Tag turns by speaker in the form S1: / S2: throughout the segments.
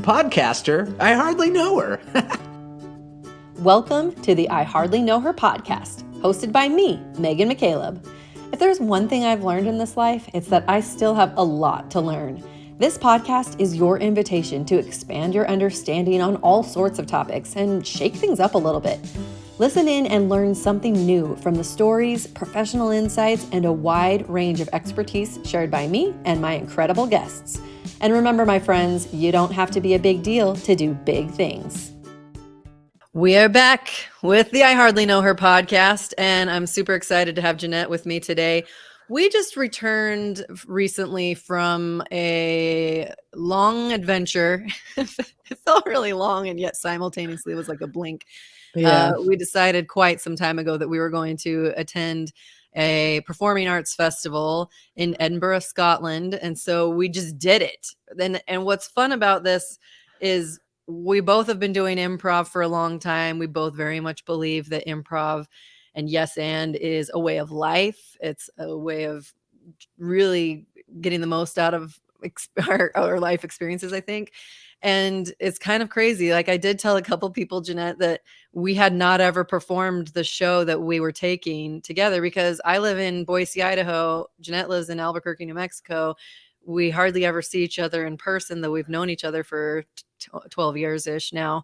S1: Podcaster? I hardly know her.
S2: Welcome to the I Hardly Know Her podcast, hosted by me, Megan McCaleb. If there's one thing I've learned in this life, it's that I still have a lot to learn. This podcast is your invitation to expand your understanding on all sorts of topics and shake things up a little bit. Listen in and learn something new from the stories, professional insights, and a wide range of expertise shared by me and my incredible guests. And remember, my friends, you don't have to be a big deal to do big things. We are back with the I Hardly Know Her podcast, and I'm super excited to have Jeanette with me today. We just returned recently from a long adventure. It felt really long, and yet simultaneously was like a blink.
S3: Yeah.
S2: We decided quite some time ago that we were going to attend a performing arts festival in Edinburgh, Scotland. And so we just did it. And what's fun about this is we both have been doing improv for a long time. We both very much believe that improv and yes and is a way of life. It's a way of really getting the most out of our life experiences, I think. And it's kind of crazy. Like I did tell a couple people, Jeanette, that we had not ever performed the show that we were taking together because I live in Boise, Idaho. Jeanette lives in Albuquerque, New Mexico. We hardly ever see each other in person, though we've known each other for 12 years-ish now.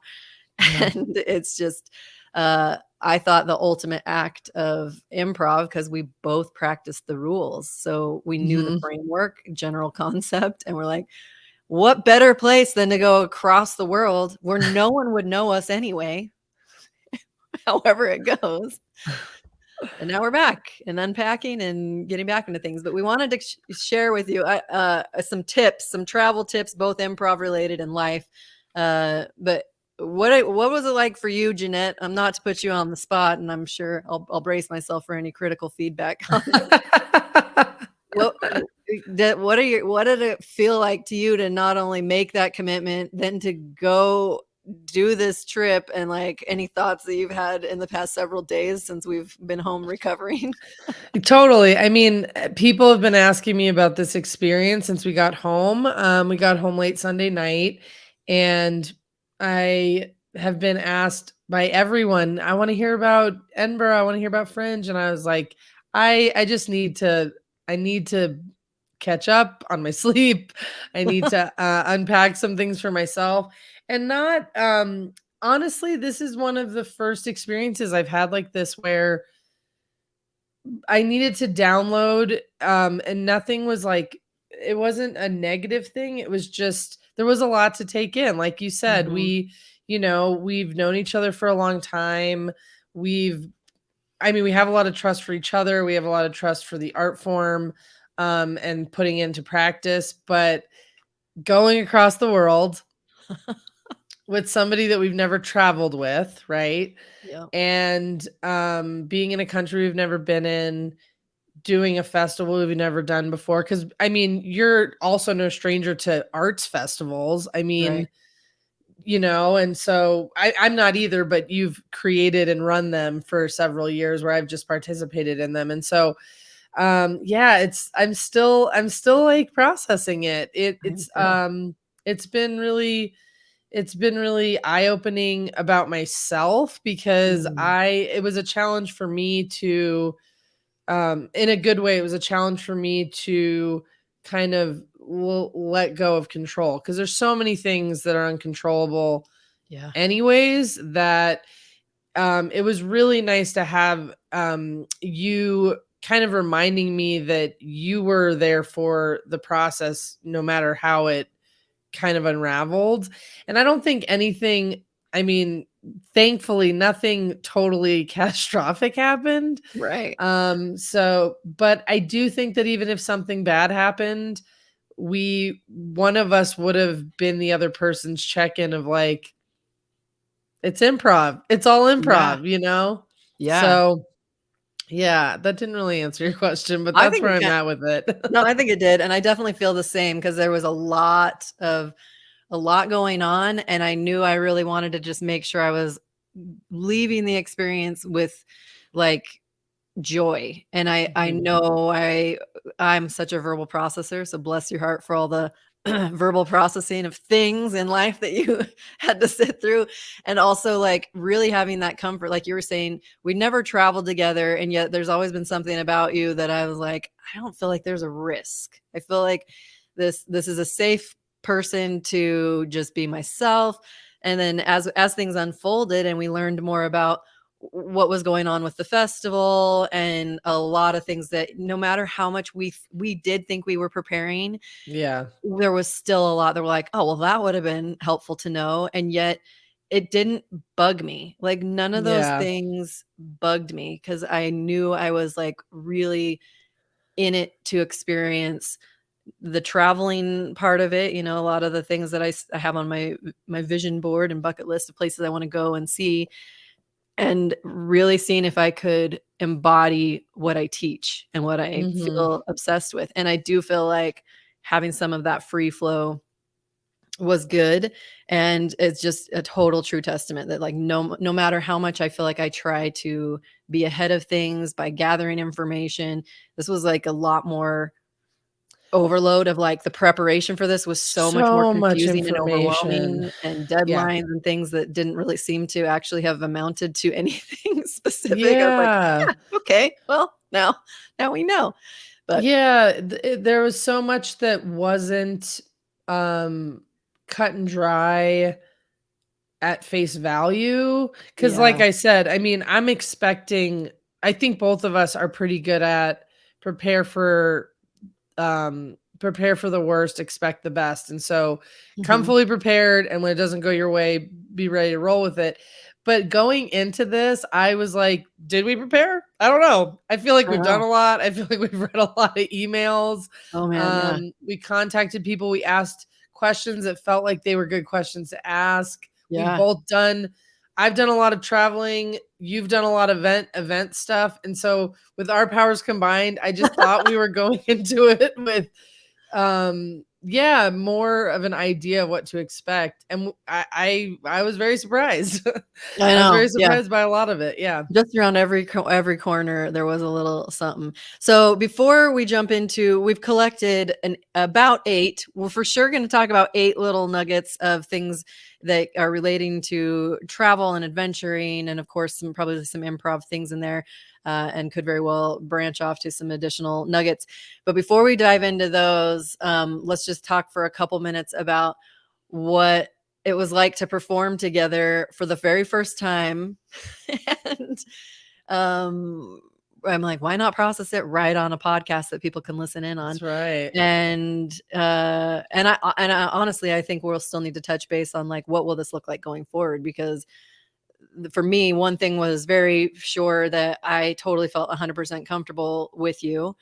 S2: Yeah. And it's just, I thought the ultimate act of improv, because we both practiced the rules. So we knew the framework, general concept, and we're like, what better place than to go across the world where no one would know us anyway, however it goes. And now we're back and unpacking and getting back into things. But we wanted to share with you some tips, some travel tips, both improv related and life. But what was it like for you, Jeanette? I'm not to put you on the spot, and I'm sure I'll brace myself for any critical feedback. What did it feel like to you to not only make that commitment, then to go do this trip, and like any thoughts that you've had in the past several days since we've been home recovering?
S3: Totally. I mean, people have been asking me about this experience since we got home. We got home late Sunday night, and I have been asked by everyone, I want to hear about Edinburgh. I want to hear about Fringe. And I was like, I just need to catch up on my sleep. I need to unpack some things for myself. And not, honestly, this is one of the first experiences I've had like this where I needed to download, and nothing was like, it wasn't a negative thing. It was just, there was a lot to take in. Like you said, we've known each other for a long time. We have a lot of trust for each other. We have a lot of trust for the art form, and putting into practice, but going across the world with somebody that we've never traveled with, right?
S2: Yeah.
S3: And being in a country we've never been in, doing a festival we've never done before. Because, I mean, you're also no stranger to arts festivals. I mean,
S2: Right.
S3: And so I'm not either, but you've created and run them for several years where I've just participated in them. And so I'm still like processing it. It's been really eye-opening about myself because it was a challenge for me to, in a good way, it was a challenge for me to kind of let go of control, because there's so many things that are uncontrollable anyways, that it was really nice to have you kind of reminding me that you were there for the process, no matter how it kind of unraveled. And I don't think anything, thankfully nothing totally catastrophic happened.
S2: Right.
S3: But I do think that even if something bad happened, one of us would have been the other person's check-in of like, it's improv. It's all improv,
S2: Yeah.
S3: So yeah, that didn't really answer your question, but that's where I'm at with it.
S2: No, I think it did. And I definitely feel the same, because there was a lot going on. And I knew I really wanted to just make sure I was leaving the experience with like joy. And I know I'm such a verbal processor. So bless your heart for all the verbal processing of things in life that you had to sit through, and also like really having that comfort, like you were saying, we never traveled together, and yet there's always been something about you that I was like, I don't feel like there's a risk. I feel like this is a safe person to just be myself. And then as things unfolded and we learned more about what was going on with the festival and a lot of things, that no matter how much we did think we were preparing,
S3: Yeah.
S2: there was still a lot that were like, oh, well, that would have been helpful to know. And yet it didn't bug me. Like none of those
S3: Yeah.
S2: things bugged me, because I knew I was like really in it to experience the traveling part of it. A lot of the things that I have on my vision board and bucket list of places I want to go and see, and really seeing if I could embody what I teach and what I
S3: Mhm.
S2: feel obsessed with. And I do feel like having some of that free flow was good. And it's just a total true testament that like no matter how much I feel like I try to be ahead of things by gathering information, this was like a lot more overload of like the preparation for this was so much more
S3: So much
S2: confusing and
S3: information.
S2: overwhelming, and
S3: Yeah.
S2: deadlines and things that didn't really seem to actually have amounted to anything specific. I was like,
S3: Yeah.
S2: yeah, okay, well, now we know. But
S3: Yeah, there was so much that wasn't um cut and dry at face value, cuz
S2: yeah.
S3: like I said, I mean, I think both of us are pretty good at prepare for prepare for the worst, expect the best. And so come
S2: Mhm.
S3: fully prepared, and when it doesn't go your way, be ready to roll with it. But going into this, I was like, did we prepare? I don't know. I feel like
S2: I
S3: we've done
S2: know.
S3: a lot. I feel like we've read a lot of emails.
S2: Oh man, yeah.
S3: We contacted people, we asked questions that felt like they were good questions to ask. We've
S2: Yeah.
S3: both done I've done a lot of traveling, you've done a lot of event stuff. And so with our powers combined, I just thought we were going into it with yeah, more of an idea of what to expect. And I was very surprised.
S2: I
S3: I was
S2: know.
S3: very
S2: Yeah.
S3: surprised by a lot of it. Yeah.
S2: Just around every corner, there was a little something. So before we jump into, we've collected about 8. We're for sure going to talk about 8 little nuggets of things that are relating to travel and adventuring, and of course, probably some improv things in there, and could very well branch off to some additional nuggets. But before we dive into those, let's just talk for a couple minutes about what it was like to perform together for the very first time. And I'm like, why not process it right on a podcast that people can listen in on?
S3: That's right.
S2: And I honestly, I think we'll still need to touch base on like what will this look like going forward, because for me, one thing was very sure, that I totally felt 100% comfortable with you.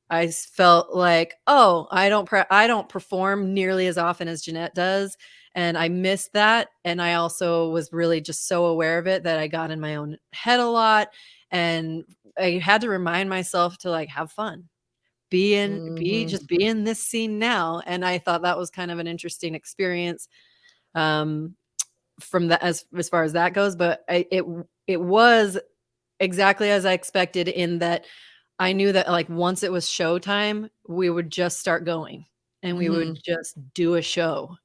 S2: I felt like, oh, I don't perform nearly as often as Jeanette does, and I missed that. And I also was really just so aware of it that I got in my own head a lot, and I had to remind myself to like have fun,
S3: Mhm.
S2: be in this scene now. And I thought that was kind of an interesting experience, um, from that, as far as that goes. But it was exactly as I expected, in that I knew that like once it was showtime, we would just start going and we would
S3: Mhm.
S2: just do a show.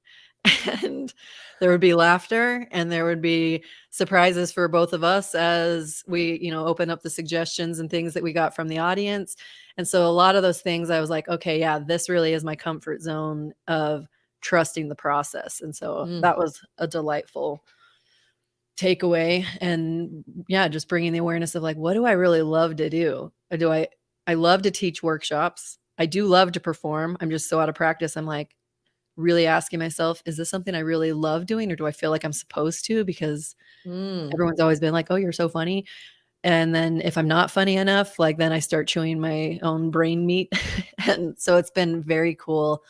S2: And there would be laughter, and there would be surprises for both of us as we, open up the suggestions and things that we got from the audience. And so a lot of those things I was like, okay, yeah, this really is my comfort zone of trusting the process. And so
S3: Mm.
S2: that was a delightful takeaway. And yeah, just bringing the awareness of like, what do I really love to do? I love to teach workshops. I do love to perform. I'm just so out of practice. I'm like really asking myself, is this something I really love doing, or do I feel like I'm supposed to? Because
S3: Mm.
S2: everyone's always been like, oh, you're so funny. And then if I'm not funny enough, like then I start chewing my own brain meat. And so it's been very cool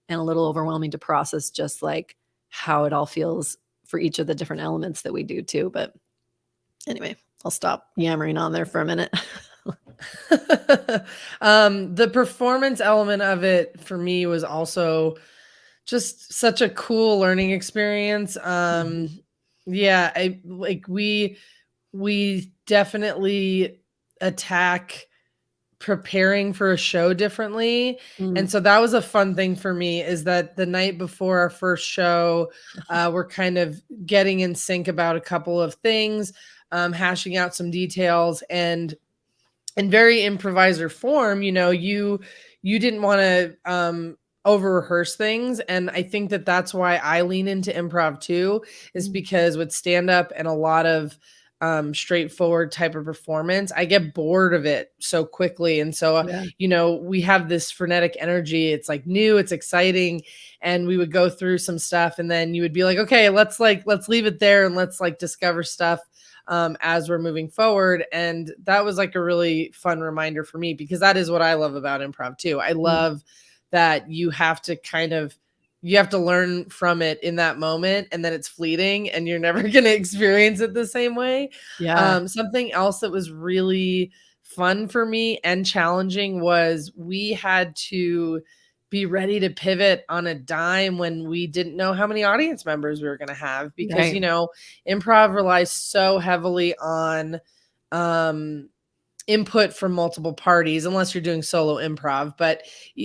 S2: and a little overwhelming to process just like how it all feels for each of the different elements that we do too. But anyway, I'll stop yammering on there for a minute.
S3: The performance element of it for me was also just such a cool learning experience.
S2: Mhm.
S3: Yeah, I like we definitely attack preparing for a show differently.
S2: Mm.
S3: And so that was a fun thing for me, is that the night before our first show, we're kind of getting in sync about a couple of things, hashing out some details, and in very improviser form, you didn't want to over rehearse things. And I think that that's why I lean into improv too, is because with stand up and a lot of straightforward type of performance, I get bored of it so quickly. And so, we have this frenetic energy. It's like new, it's exciting. And we would go through some stuff, and then you would be like, okay, let's leave it there, and let's discover stuff as we're moving forward. And that was like a really fun reminder for me, because that is what I love about improv too. I love that you have to learn from it in that moment, and then it's fleeting and you're never going to experience it the same way. Something else that was really fun for me and challenging was we had to be ready to pivot on a dime when we didn't know how many audience members we were going to have, because improv relies so heavily on input from multiple parties, unless you're doing solo improv. But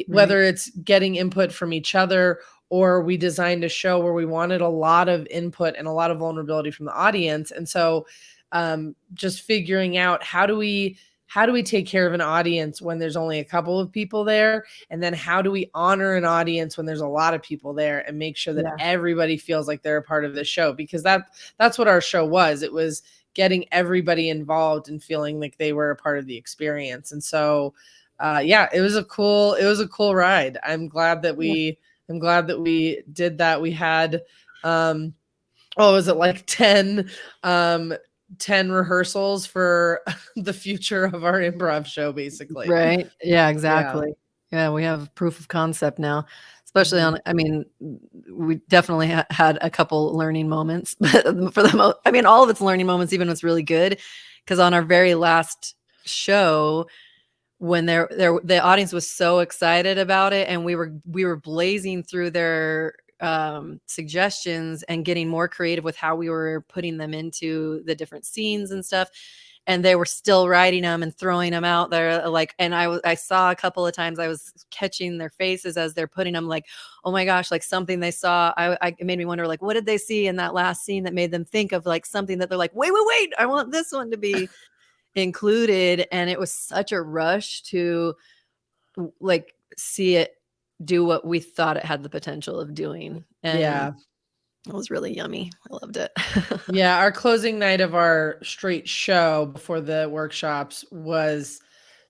S3: whether it's getting input from each other, or we designed a show where we wanted a lot of input and a lot of vulnerability from the audience. And so just figuring out how do we take care of an audience when there's only a couple of people there? And then how do we honor an audience when there's a lot of people there, and make sure that everybody feels like they're a part of the show? Because that's what our show was. It was getting everybody involved and feeling like they were a part of the experience. And so, it was a cool ride. I'm glad that we did that. We had, was it like 10 rehearsals for the future of our improv show, basically.
S2: Right. Yeah, exactly. Yeah, we have proof of concept now, especially we definitely had a couple learning moments, but for the most, all of its learning moments even was really good, because on our very last show, when the audience was so excited about it, and we were blazing through their suggestions and getting more creative with how we were putting them into the different scenes and stuff. And they were still writing them and throwing them out there. And I saw a couple of times, I was catching their faces as they're putting them, like, oh my gosh, like something they saw. It made me wonder, like, what did they see in that last scene that made them think of like something that they're like, wait, I want this one to be included. And it was such a rush to like see it do what we thought it had the potential of doing. And it was really yummy. I loved it.
S3: Our closing night of our straight show before the workshops was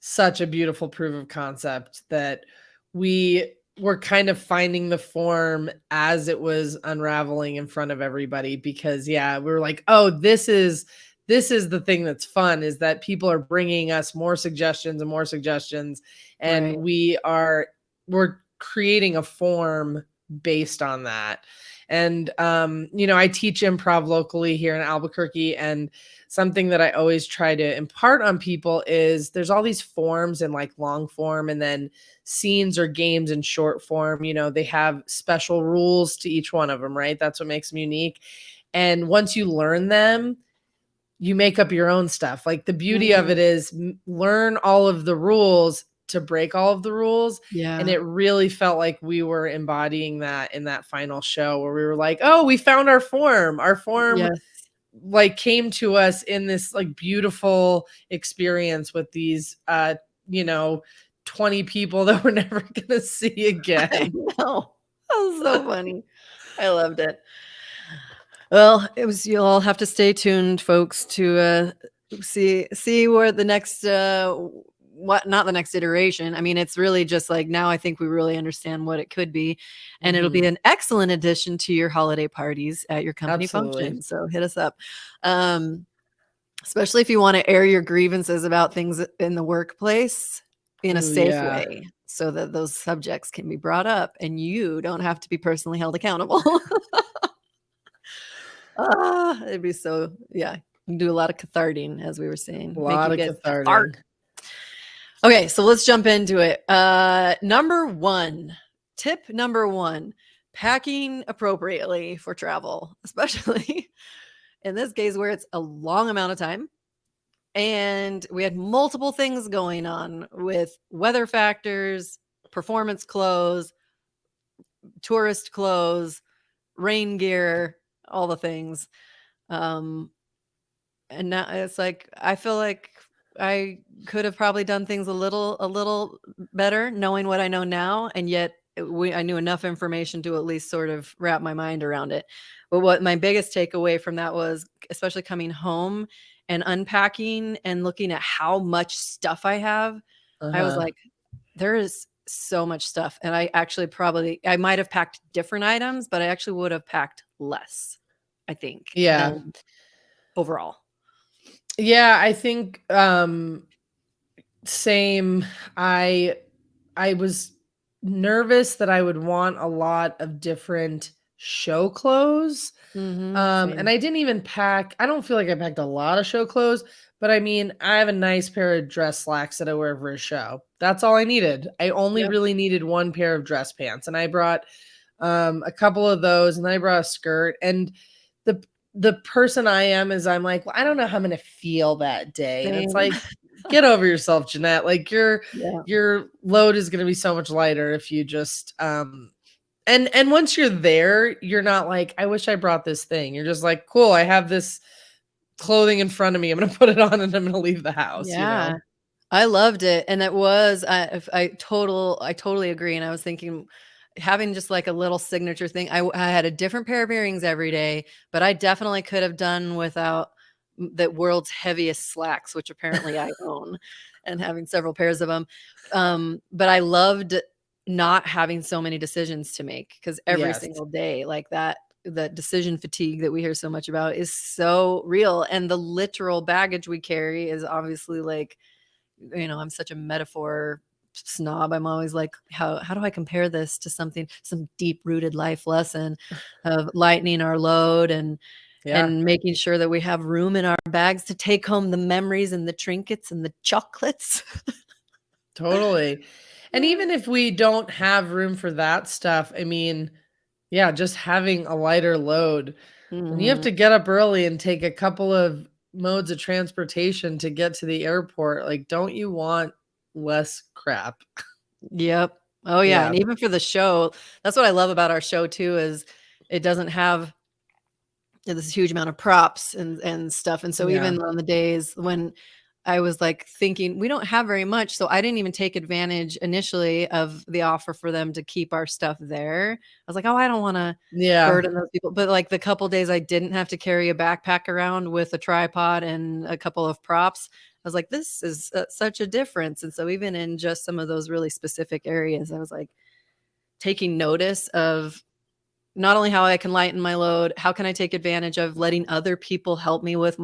S3: such a beautiful proof of concept that we were kind of finding the form as it was unraveling in front of everybody, because we were like, oh, this is the thing that's fun, is that people are bringing us more suggestions and more suggestions, and we're creating a form based on that. And, I teach improv locally here in Albuquerque, and something that I always try to impart on people is there's all these forms in like long form, and then scenes or games in short form. They have special rules to each one of them, right? That's what makes them unique. And once you learn them, you make up your own stuff. Like the beauty of it is learn all of the rules to break all of the rules. And it really felt like we were embodying that in that final show, where we were like, oh, we found our form. Our form like came to us in this like beautiful experience with these 20 people that we're never gonna see again.
S2: I know. That was so funny. I loved it. Well, you'll all have to stay tuned, folks, to see where the next not the next iteration. It's really just like, now I think we really understand what it could be, and it'll be an excellent addition to your holiday parties at your company function. So hit us up. Especially if you want to air your grievances about things in the workplace in a safe way, so that those subjects can be brought up and you don't have to be personally held accountable. It'd be so, you can do a lot of catharting, as we were saying.
S3: A lot of catharting.
S2: Okay, so let's jump into it. Tip number one, packing appropriately for travel, especially in this case where it's a long amount of time. And we had multiple things going on with weather factors, performance clothes, tourist clothes, rain gear, all the things. And now it's like I feel like I could have probably done things a little better knowing what I know now, and yet I knew enough information to at least sort of wrap my mind around it. But what my biggest takeaway from that was, especially coming home and unpacking and looking at how much stuff I have, I was
S3: Uh-huh.
S2: like, there is so much stuff. And I actually I might have packed different items, but I actually would have packed less, I think,
S3: Yeah.
S2: than overall.
S3: Yeah, I think same. I was nervous that I would want a lot of different show clothes. And
S2: Same.
S3: I didn't even pack, I don't feel like I packed a lot of show clothes, but I mean, I have a nice pair of dress slacks that I wear for a show. That's all I needed. I only
S2: Yep.
S3: really needed one pair of dress pants, and I brought a couple of those, and then I brought a skirt. And the the person I am is I'm like, well, I don't know how I'm gonna feel that day. And it's
S2: Same.
S3: like, get over yourself, Jeanette. Like
S2: Yeah.
S3: your load is gonna be so much lighter if you just and once you're there, you're not like, I wish I brought this thing. You're just like, cool, I have this clothing in front of me. I'm gonna put it on and I'm gonna leave the house, you
S2: Yeah.
S3: know?
S2: I loved it, and it was I totally agree, and I was thinking having just, like, a little signature thing. I had a different pair of earrings every day, but I definitely could have done without the world's heaviest slacks, which apparently I own, and having several pairs of them. But I loved not having so many decisions to make because every
S3: Yes,
S2: single day like that, the decision fatigue that we hear so much about is so real, and the literal baggage we carry is obviously, like, I'm such a metaphor snob. I'm always like, how do I compare this to some deep rooted life lesson of lightening our load
S3: yeah,
S2: and making sure that we have room in our bags to take home the memories and the trinkets and the chocolates.
S3: totally. And even if we don't have room for that stuff, I mean, yeah, just having a lighter load. When you have
S2: Mhm.
S3: to get up early and take a couple of modes of transportation to get to the airport, like, don't you want less crap?
S2: Yep. Oh yeah,
S3: Yeah.
S2: and even for the show, that's what I love about our show too is it doesn't have this huge amount of props and stuff, and so
S3: Yeah.
S2: even on the days when I was, like, thinking, "We don't have very much," so I didn't even take advantage initially of the offer for them to keep our stuff there. I was like, "Oh, I don't wanna
S3: Yeah.
S2: burden those people," but, like, the couple days I didn't have to carry a backpack around with a tripod and a couple of props, I was like, "This is, such a difference," and so even in just some of those really specific areas, I was, like, taking notice of not only how I can lighten my load, how can I take advantage of letting other people help me with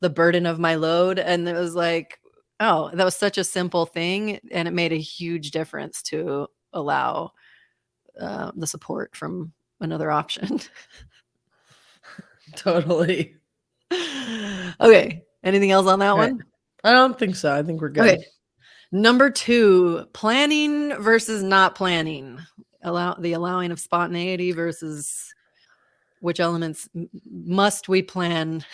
S2: the burden of my load, and it was like, oh, that was such a simple thing, and it made a huge difference to allow, the support from another option.
S3: Totally.
S2: Okay, anything else on that
S3: Right.
S2: one?
S3: I don't think so. I think we're
S2: Okay,
S3: good.
S2: number 2, planning versus not planning. Allowing of spontaneity versus which elements must we plan.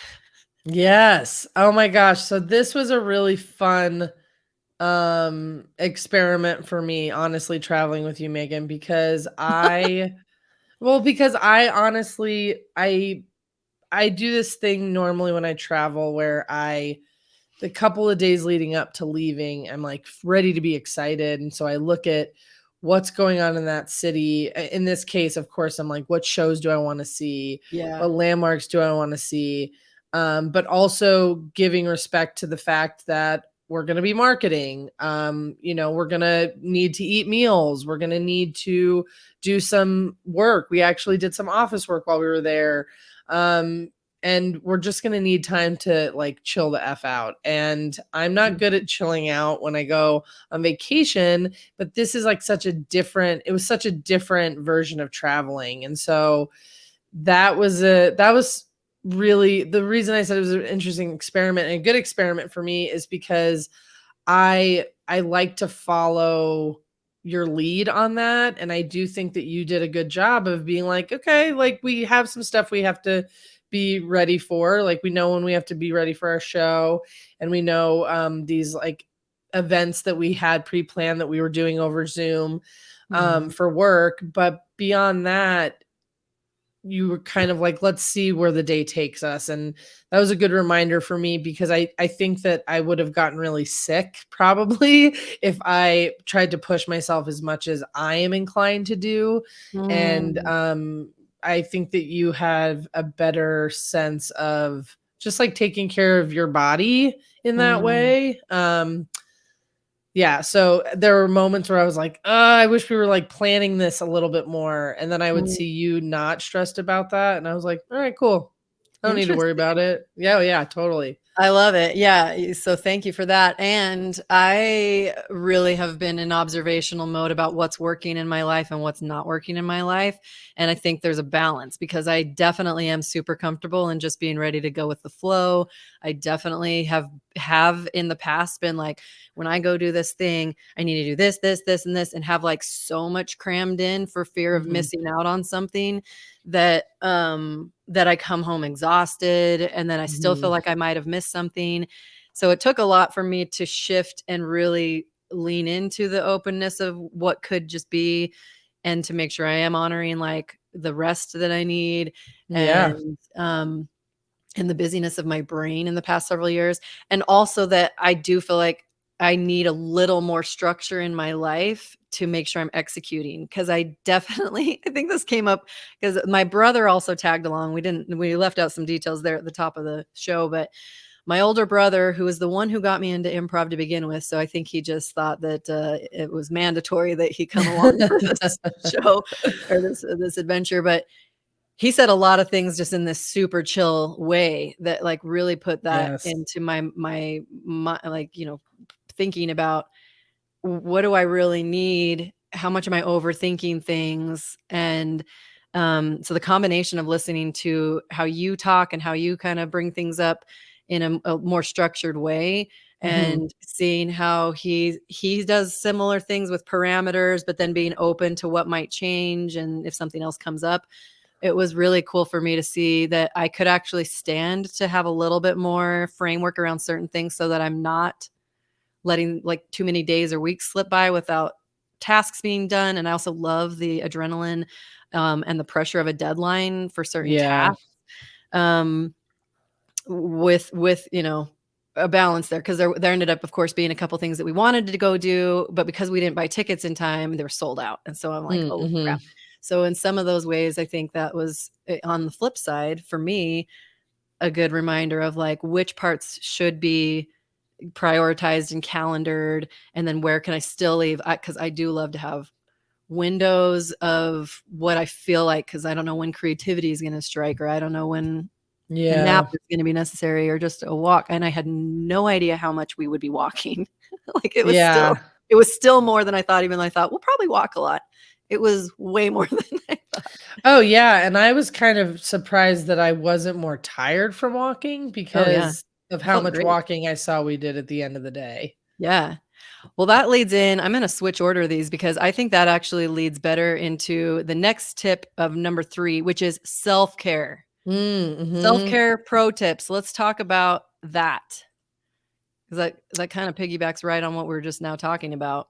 S3: Yes. Oh my gosh. So this was a really fun experiment for me, honestly, traveling with you, Megan, because I honestly I do this thing normally when I travel where the couple of days leading up to leaving, I'm like ready to be excited. And so I look at what's going on in that city. In this case, of course, I'm like, what shows do I want to see?
S2: Yeah.
S3: What landmarks do I want to see? But also giving respect to the fact that we're going to be marketing. We're going to need to eat meals. We're going to need to do some work. We actually did some office work while we were there. Um, and we're just going to need time to like chill the F out. And I'm not good at chilling out when I go on vacation, but this is like it was such a different version of traveling. And so that was really the reason I said it was an interesting experiment and a good experiment for me is because I like to follow your lead on that. And I do think that you did a good job of being like, okay, like we have some stuff we have to be ready for. Like we know when we have to be ready for our show, and we know these like events that we had pre-planned that we were doing over Zoom for work. But beyond that, you were kind of like, let's see where the day takes us. And that was a good reminder for me, because I think that I would have gotten really sick probably if I tried to push myself as much as I am inclined to do. And I think that you have a better sense of just like taking care of your body in that way. Yeah, so there were moments where I was like, I wish we were like planning this a little bit more. And then I would see you not stressed about that. And I was like, all right, cool. I don't need to worry about it. Yeah, yeah, totally.
S2: I love it. Yeah. So thank you for that. And I really have been in observational mode about what's working in my life and what's not working in my life. And I think there's a balance, because I definitely am super comfortable in just being ready to go with the flow. I definitely have in the past been like, when I go do this thing, I need to do this, this, this, and this, and have like so much crammed in for fear of missing out on something that I come home exhausted, and then I still feel like I might have missed something. So it took a lot for me to shift and really lean into the openness of what could just be, and to make sure I am honoring like the rest that I need, and the busyness of my brain in the past several years. And also that I do feel like I need a little more structure in my life to make sure I'm executing. Cause I think this came up because my brother also tagged along. We left out some details there at the top of the show, but my older brother, who was the one who got me into improv to begin with. So I think he just thought that it was mandatory that he come along for this show or this adventure. But he said a lot of things just in this super chill way that like really put that into my like, thinking about what do I really need? How much am I overthinking things? And so the combination of listening to how you talk and how you kind of bring things up in a more structured way, and seeing how he does similar things with parameters, but then being open to what might change and if something else comes up. It was really cool for me to see that I could actually stand to have a little bit more framework around certain things, so that I'm not letting like too many days or weeks slip by without tasks being done. And I also love the adrenaline and the pressure of a deadline for certain tasks, with a balance there, because there ended up, of course, being a couple things that we wanted to go do, but because we didn't buy tickets in time, they were sold out. And so I'm like, oh crap. So in some of those ways, I think that was, on the flip side for me, a good reminder of like which parts should be prioritized and calendared, and then where can I still leave, because I do love to have windows of what I feel like, because I don't know when creativity is going to strike, or I don't know when a nap is going to be necessary, or just a walk. And I had no idea how much we would be walking. Like it was still more than I thought. Even though I thought we'll probably walk a lot, it was way more than I thought.
S3: Oh yeah, and I was kind of surprised that I wasn't more tired from walking, because of how much walking I saw we did at the end of the day.
S2: Yeah. Well, that leads in, I'm going to switch order these, because I think that actually leads better into the next tip of number 3, which is self-care. Self-care pro tips. Let's talk about that, because that kind of piggybacks right on what we were just now talking about.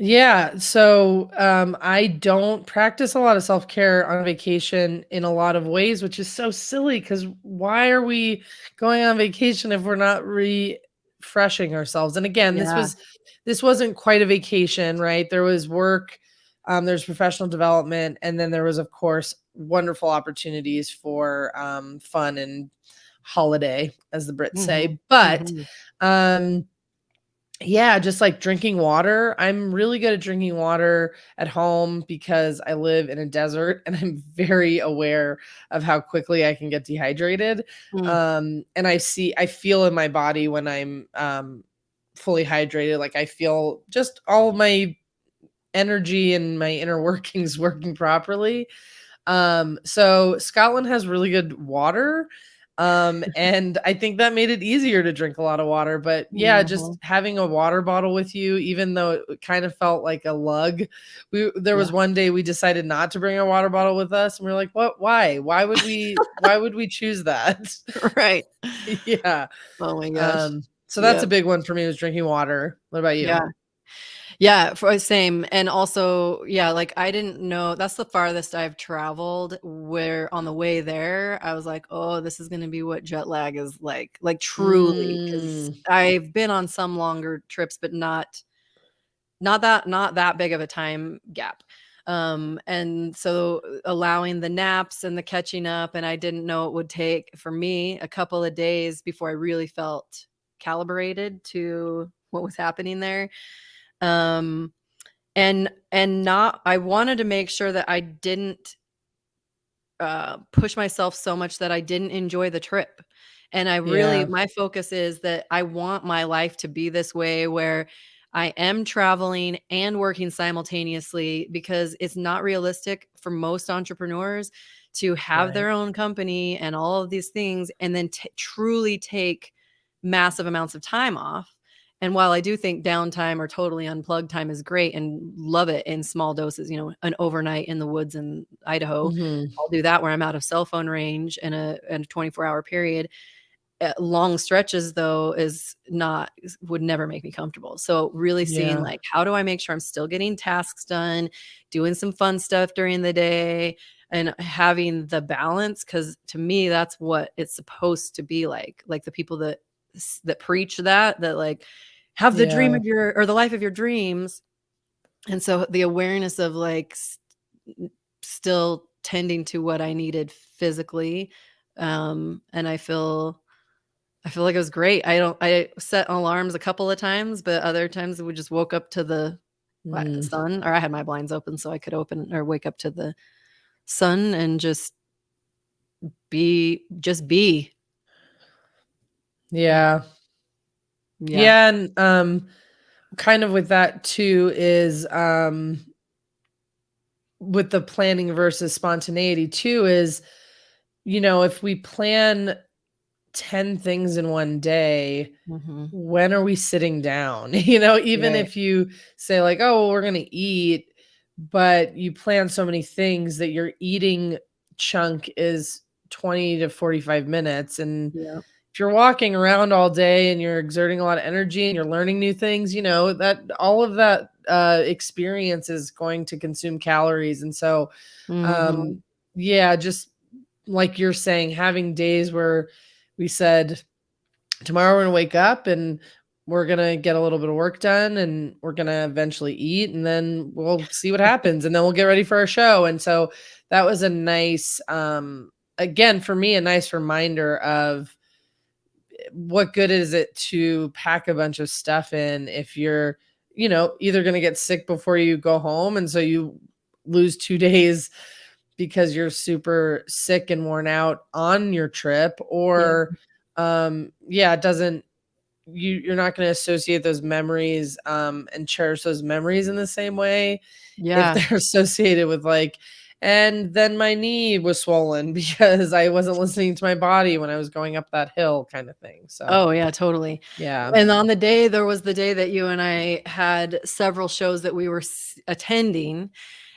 S3: Yeah. So I don't practice a lot of self-care on vacation in a lot of ways, which is so silly, because why are we going on vacation if we're not refreshing ourselves? And again, this wasn't quite a vacation, right? There was work, there's professional development, and then there was, of course, wonderful opportunities for fun and holiday, as the Brits say. But yeah, just like drinking water. I'm really good at drinking water at home because I live in a desert, and I'm very aware of how quickly I can get dehydrated. And I feel in my body when I'm fully hydrated, like I feel just all of my energy and my inner workings working properly. So Scotland has really good water. And I think that made it easier to drink a lot of water. But yeah, just having a water bottle with you, even though it kind of felt like a lug. There was one day we decided not to bring a water bottle with us, and we were like, "What? Why? Why would we choose that?"
S2: Right.
S3: Yeah.
S2: Oh my gosh.
S3: So that's
S2: Yeah.
S3: a big one for me, was drinking water. What about you?
S2: Yeah. Yeah, for same. And also, yeah, like I didn't know, that's the farthest I've traveled, where on the way there, I was like, oh, this is going to be what jet lag is like truly, because I've been on some longer trips, but not that big of a time gap. And so allowing the naps and the catching up, and I didn't know it would take for me a couple of days before I really felt calibrated to what was happening there. um and not, I wanted to make sure that I didn't push myself so much that I didn't enjoy the trip. And I really,
S3: Yeah.
S2: my focus is that I want my life to be this way, where I am traveling and working simultaneously, because it's not realistic for most entrepreneurs to have their
S3: Right.
S2: own company and all of these things and then truly take massive amounts of time off. And while I do think downtime or totally unplugged time is great and love it in small doses, an overnight in the woods in Idaho,
S3: Mhm.
S2: I'll do that where I'm out of cell phone range in a 24-hour period. Long stretches, though, would never make me comfortable. So really seeing,
S3: Yeah.
S2: like, how do I make sure I'm still getting tasks done, doing some fun stuff during the day, and having the balance, because to me, that's what it's supposed to be like the people that preach that like have the dream
S3: Yeah.
S2: of your, or the life of your dreams. And so the awareness of like still tending to what I needed physically. And I feel like it was great. I set alarms a couple of times, but other times we just woke up to the
S3: Mm.
S2: sun, or I had my blinds open so I could open or wake up to the sun and just be.
S3: Yeah.
S2: Yeah.
S3: Yeah, and kind of with that too is with the planning versus spontaneity too is, if we plan 10 things in one day,
S2: Mhm.
S3: when are we sitting down? Even
S2: Right.
S3: if you say like, "Oh, well, we're going to eat," but you plan so many things that your eating chunk is 20 to 45 minutes, and
S2: Yeah.
S3: if you're walking around all day and you're exerting a lot of energy and you're learning new things, that all of that experience is going to consume calories. And so,
S2: Mhm.
S3: um, yeah, just like you're saying, having days where we said, tomorrow we're going to wake up and we're going to get a little bit of work done and we're going to eventually eat and then we'll see what happens and then we'll get ready for our show. And so that was a nice, again, for me, a nice reminder of what good is it to pack a bunch of stuff in if you're, either going to get sick before you go home. And so you lose 2 days because you're super sick and worn out on your trip,
S2: Yeah.
S3: or, yeah, it doesn't, you're not going to associate those memories, and cherish those memories in the same way if
S2: Yeah.
S3: they're associated with like, and then my knee was swollen because I wasn't listening to my body when I was going up that hill, kind of thing. So,
S2: Oh, yeah, totally.
S3: yeah.
S2: And on the day, there was the day that you and I had several shows that we were attending.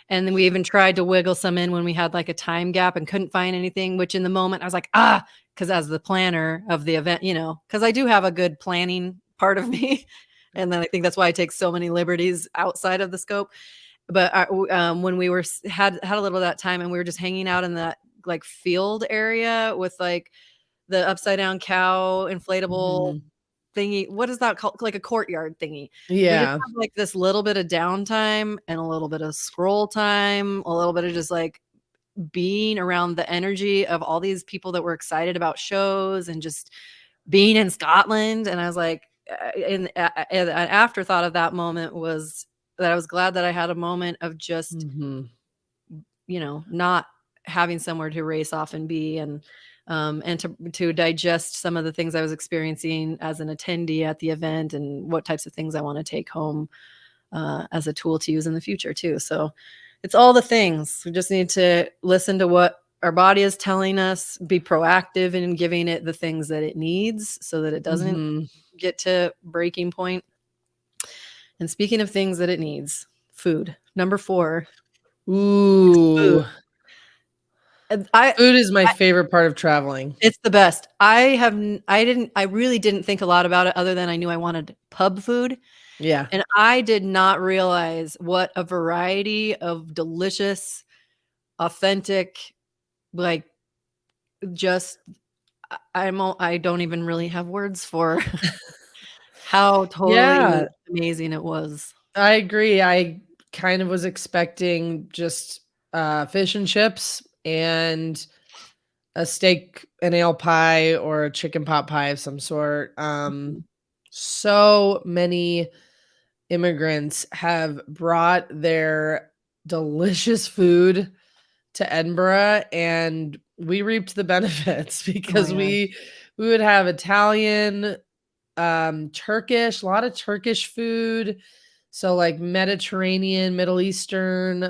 S2: And then we even tried to wiggle some in when we had like a time gap and couldn't find anything, which in the moment I was like, because as the planner of the event, because I do have a good planning part of me. And then I think that's why I take so many liberties outside of the scope. But when we had a little of that time and we were just hanging out in that like field area with like the upside down cow inflatable
S3: Mhm.
S2: thingy. What is that called? Like a courtyard thingy. We just
S3: Yeah.
S2: have like this little bit of downtime and a little bit of scroll time, a little bit of just like being around the energy of all these people that were excited about shows and just being in Scotland. And I was like, an afterthought of that moment was that I was glad that I had a moment of just,
S3: Mhm.
S2: not having somewhere to race off and be, and to digest some of the things I was experiencing as an attendee at the event and what types of things I want to take home as a tool to use in the future too. So it's all the things. We just need to listen to what our body is telling us be proactive in giving it the things that it needs so that it doesn't
S3: Mhm.
S2: get to breaking point. And speaking of things that it needs, food. Number 4, food.
S3: Ooh.
S2: And I
S3: Food is my favorite part of traveling.
S2: it's the best. I really didn't think a lot about it other than I knew I wanted pub food,
S3: Yeah.
S2: and I did not realize what a variety of delicious, authentic, like, just I don't even really have words for how totally
S3: Yeah,
S2: amazing it was.
S3: I agree. I kind of was expecting just, fish and chips and a steak and ale pie or a chicken pot pie of some sort.
S2: Mhm.
S3: So many immigrants have brought their delicious food to Edinburgh, and we reaped the benefits
S2: Oh my
S3: because
S2: god.
S3: we would have Italian, Turkish, a lot of Turkish food, so like Mediterranean, Middle Eastern,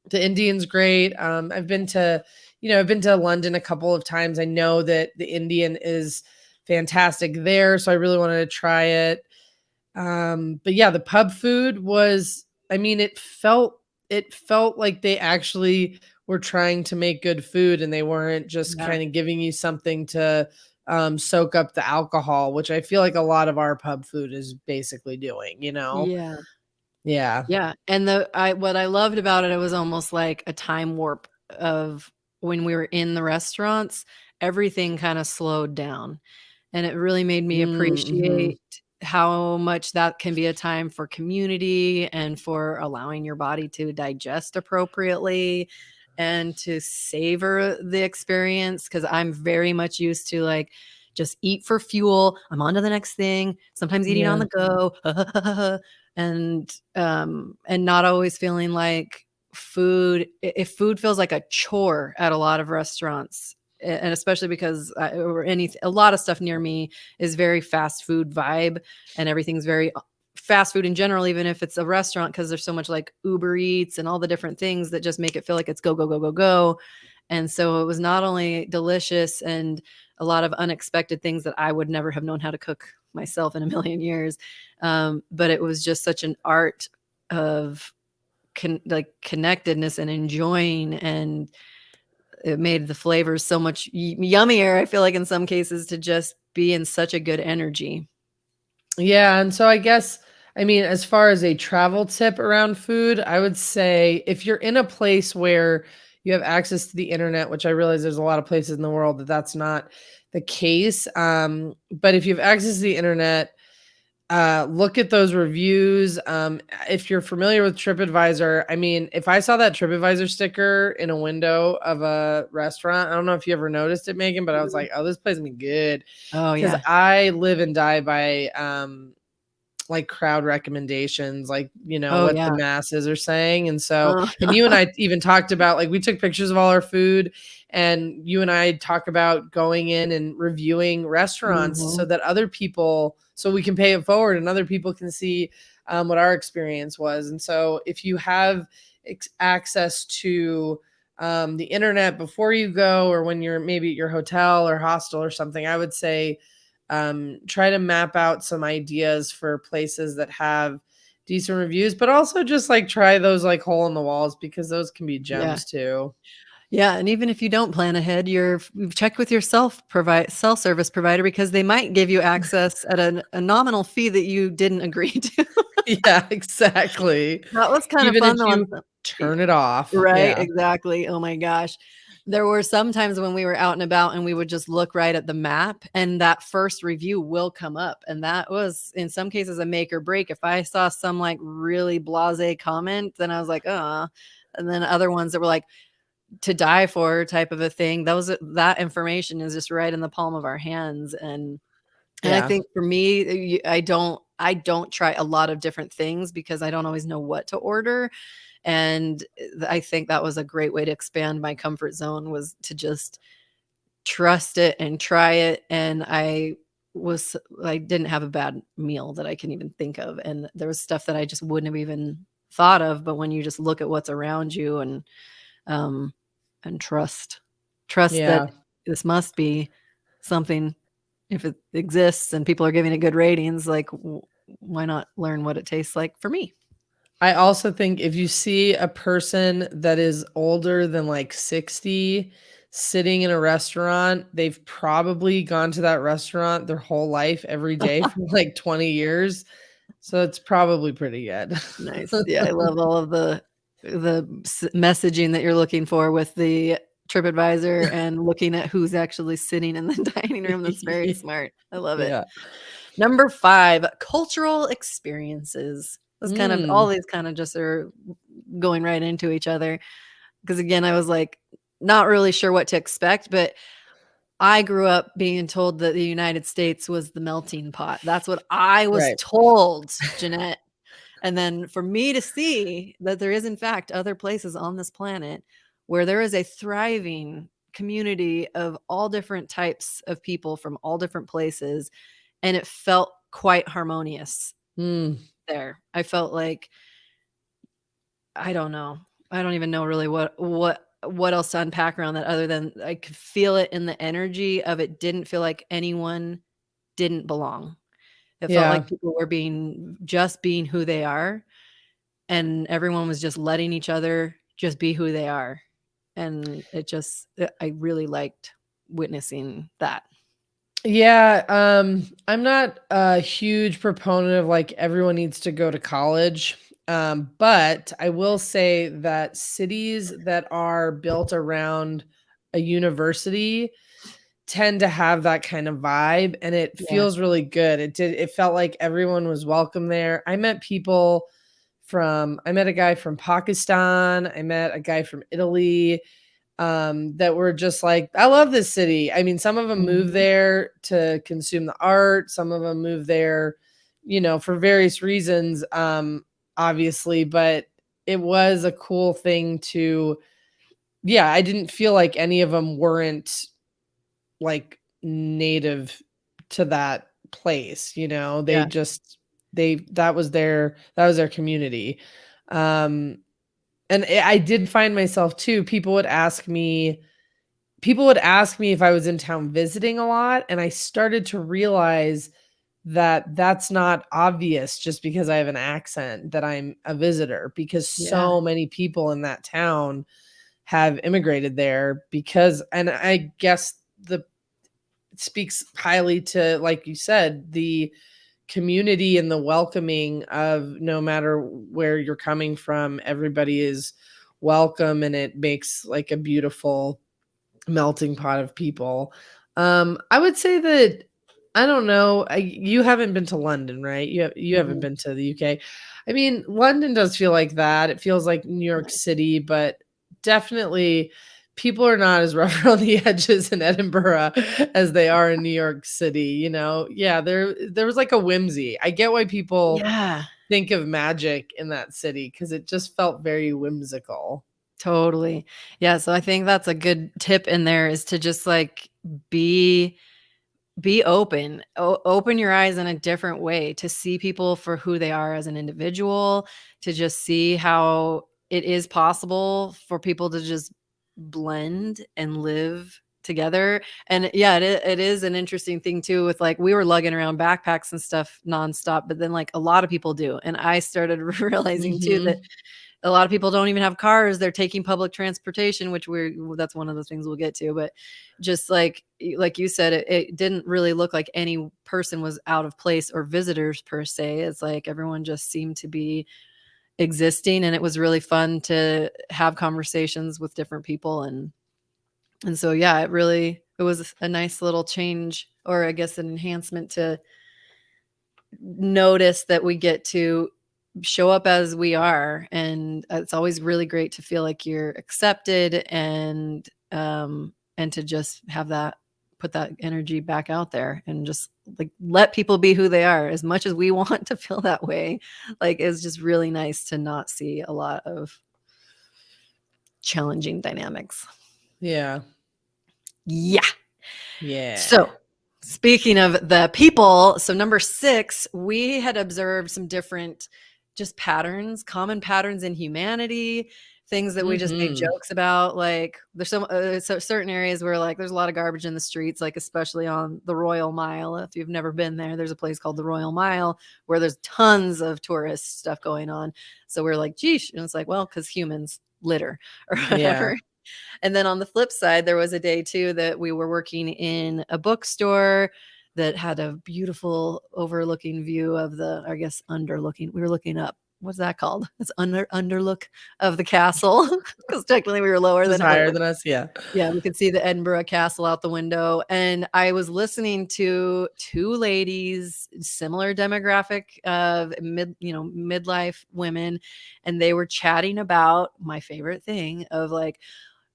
S3: the Indian's great. I've been to London a couple of times. I know that the Indian is fantastic there, so I really wanted to try it. But yeah, the pub food was, I mean, it felt like they actually were trying to make good food and they weren't just
S2: Yeah.
S3: kind of giving you something to soak up the alcohol, which I feel like a lot of our pub food is basically doing, you know?
S2: Yeah.
S3: Yeah.
S2: Yeah, and what I loved about it was almost like a time warp of when we were in the restaurants, everything kinda slowed down, and it really made me
S3: Mm-hmm.
S2: appreciate how much that can be a time for community and for allowing your body to digest appropriately and to savor the experience. Because 'cause I'm very much used to, like, just eat for fuel, I'm on to the next thing, sometimes eating on
S3: Yeah.
S2: the go, and not always feeling like if food feels like a chore at a lot of restaurants, and especially because a lot of stuff near me is very fast food vibe, and everything's very fast food in general, even if it's a restaurant, because there's so much like Uber Eats and all the different things that just make it feel like it's go, go, go, go, go. And so it was not only delicious and a lot of unexpected things that I would never have known how to cook myself in a million years, but it was just such an art of like connectedness and enjoying, and it made the flavors so much yummier, I feel like in some cases, to just be in such a good energy.
S3: Yeah, and so I guess, I mean, as far as a travel tip around food, I would say if you're in a place where you have access to the internet, which I realize there's a lot of places in the world that that's not the case, but if you have access to the internet, look at those reviews. If you're familiar with TripAdvisor, I mean, if I saw that TripAdvisor sticker in a window of a restaurant, I don't know if you ever noticed it, Megan, but I was
S2: Mhm.
S3: like, oh, this place is gonna be good
S2: Oh,
S3: because
S2: yeah.
S3: I live and die by like crowd recommendations, like,
S2: Oh,
S3: what the
S2: yeah.
S3: masses are saying. And so,
S2: Uh,
S3: and you and I even talked about, like, we took pictures of all our food, and you and I talk about going in and reviewing restaurants so
S2: mhm.
S3: that other people, so we can pay it forward and other people can see what our experience was. And so if you have access to the internet before you go, or when you're maybe at your hotel or hostel or something, I would say try to map out some ideas for places that have decent reviews, but also just like try those like hole in the walls because those can be
S2: Yeah.
S3: gems too.
S2: Yeah, and even if you don't plan ahead, you've checked with your self-service provider because they might give you access at a nominal fee that you didn't agree to.
S3: Yeah, exactly.
S2: That was kind of
S3: Even
S2: fun
S3: if
S2: though on
S3: you
S2: some
S3: turn it off.
S2: right,
S3: Yeah.
S2: exactly. Oh my gosh. There were some times when we were out and about and we would just look right at the map and that first review will come up. And that was in some cases a make or break. If I saw some like really blasé comment, then I was like, and then other ones that were like to die for type of a thing. That information is just right in the palm of our hands. And I
S3: Yeah.
S2: think for me, I don't try a lot of different things because I don't always know what to order. And I think that was a great way to expand my comfort zone, was to just trust it and try it. And I didn't have a bad meal that I can even think of. And there was stuff that I just wouldn't have even thought of. But when you just look at what's around you and and trust
S3: Yeah.
S2: that this must be something. If it exists and people are giving it good ratings, like why not learn what it tastes like for me?
S3: I also think if you see a person that is older than like 60 sitting in a restaurant, they've probably gone to that restaurant their whole life every day for like 20 years. So it's probably pretty good.
S2: Nice. Yeah, I love all of the messaging that you're looking for with the TripAdvisor and looking at who's actually sitting in the dining room. That's very smart. I love it.
S3: Yeah.
S2: Number 5, cultural experiences. That's kind of all
S3: Mm,
S2: these kind of just are going right into each other. Because again, I was like not really sure what to expect, but I grew up being told that the United States was the melting pot. That's what I was
S3: right.
S2: told, Jeanette. And then for me to see that there is, in fact, other places on this planet where there is a thriving community of all different types of people from all different places, and it felt quite harmonious
S3: Mm,
S2: there. I felt like, I don't know. I don't even know really what else to unpack around that other than I could feel it in the energy of it didn't feel like anyone didn't belong. It felt
S3: yeah.
S2: like people were being who they are, and everyone was just letting each other just be who they are. And I really liked witnessing that.
S3: Yeah, I'm not a huge proponent of like everyone needs to go to college. But I will say that cities that are built around a university tend to have that kind of vibe and it
S2: Yeah.
S3: feels really good. It felt like everyone was welcome there. I met a guy from Pakistan, I met a guy from Italy, that were just like, I love this city. I mean, some of them move
S2: Mhm.
S3: there to consume the art, some of them move there, for various reasons, obviously, but it was a cool thing to, yeah, I didn't feel like any of them weren't like native to that place, they
S2: Yeah.
S3: just, that was their community. Um, and I did find myself too, people would ask me if I was in town visiting a lot, and I started to realize that that's not obvious just because I have an accent that I'm a visitor, because
S2: Yeah.
S3: so many people in that town have immigrated there because, and I guess the it speaks highly to, like you said, the community and the welcoming of no matter where you're coming from, everybody is welcome, and it makes like a beautiful melting pot of people. I would say that I don't know. You haven't been to London, right? You haven't
S2: Mhm.
S3: been to the UK. I mean, London does feel like that. It feels like New York City, but definitely people are not as rough around the edges in Edinburgh as they are in New York City. Yeah, there was like a whimsy. I get why people
S2: Yeah.
S3: think of magic in that city because it just felt very whimsical.
S2: Totally. Yeah, so I think that's a good tip in there is to just like be be open. Open your eyes in a different way to see people for who they are as an individual, to just see how it is possible for people to just blend and live together. And yeah, it is an interesting thing too with like we were lugging around backpacks and stuff nonstop, but then like a lot of people do. And I started realizing too that
S3: Mhm.
S2: a lot of people don't even have cars. They're taking public transportation, which that's one of the things we'll get to. But just like you said, it didn't really look like any person was out of place or visitors per se. It's like everyone just seemed to be existing, and it was really fun to have conversations with different people. And so yeah, it was a nice little change, or I guess an enhancement to notice that we get to show up as we are, and it's always really great to feel like you're accepted, and to just have that put that energy back out there and just like let people be who they are as much as we want to feel that way. Like it's just really nice to not see a lot of challenging dynamics.
S3: Yeah.
S2: Yeah.
S3: Yeah.
S2: So, speaking of the people, so number 6, we had observed some different just patterns, common patterns in humanity, things that we just make jokes about. Like there's some certain areas where like there's a lot of garbage in the streets, like especially on the Royal Mile. If you've never been there, there's a place called the Royal Mile where there's tons of tourist stuff going on. So we're like, geesh. And it's like, well, because humans litter or whatever.
S3: Yeah.
S2: And then on the flip side, there was a day too that we were working in a bookstore that had a beautiful overlooking view of the, I guess, underlooking. We were looking up. What's that called? It's underlook of the castle because technically we were lower than
S3: higher than us. Yeah.
S2: Yeah, we could see the Edinburgh Castle out the window. And I was listening to two ladies, similar demographic of midlife women, and they were chatting about my favorite thing of like,